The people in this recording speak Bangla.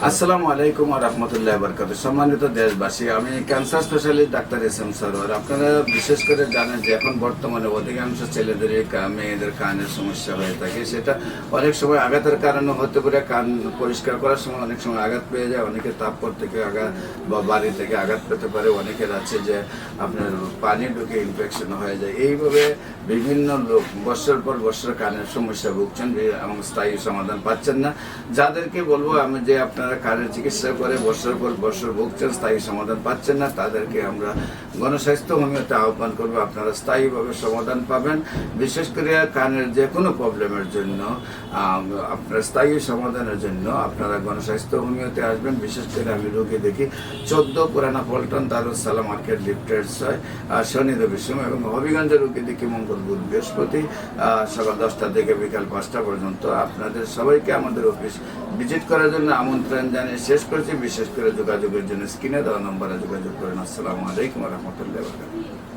আসসালামু আলাইকুম ওয়া রাহমাতুল্লাহি ওয়া বারাকাতুহু। সম্মানিত দেশবাসী, আমি cancer specialist doctor SM. Sarwar. আপনারা বিশেষ করে জানেন যে এখন বর্তমানে অধিকাংশ ছেলেদের মেয়েদের কানের সমস্যা হয়ে থাকে। সেটা অনেক সময় আঘাতের কারণে হতে পারে। কান পরিষ্কার করার সময় অনেক সময় আঘাত পেয়ে যায়, অনেকে তাপপর থেকে আঘাত বা বাড়ি থেকে আঘাত পেতে পারে, অনেকের আছে যে আপনার পানি ঢুকে ইনফেকশন হয়ে যায়। এইভাবে বিভিন্ন লোক বছর পর বছর কানের সমস্যা ভুগছেন এবং স্থায়ী সমাধান পাচ্ছেন না। যাদেরকে বলবো আমি যে আপনারা কানের চিকিৎসা করে বছর পর বছর ভুগছেন, স্থায়ী সমাধান পাচ্ছেন না, তাদেরকে আমরা গণস্বাস্থ্য হোমিওতে আহ্বান করবো। আপনারা স্থায়ীভাবে সমাধান পাবেন। বিশেষ করে কানের যে কোনো প্রবলেমের জন্য আপনার স্থায়ী সমাধানের জন্য আপনারা গণস্বাস্থ্য হোমিওতে আসবেন। বিশেষ করে আমি রোগী দেখি 14 পুরানা পল্টন দারুস সালাম মার্কেট লিফটেড 6 শনি রবি সময়, এবং হবিগঞ্জের রোগী দেখি মঙ্গল বুধ বৃহস্পতি সকাল 10টা থেকে বিকাল 5টা পর্যন্ত। আপনাদের সবাইকে আমাদের অফিস ভিজিট করার জন্য আমন্ত্রণ জানিয়ে শেষ করছি। বিশেষ করে যোগাযোগের জন্য স্ক্রিনে দেওয়া নম্বরে যোগাযোগ করেন। আসসালামু আলাইকুম ওয়া রাহমাতুল্লাহি ওয়া বারাকাতুহু।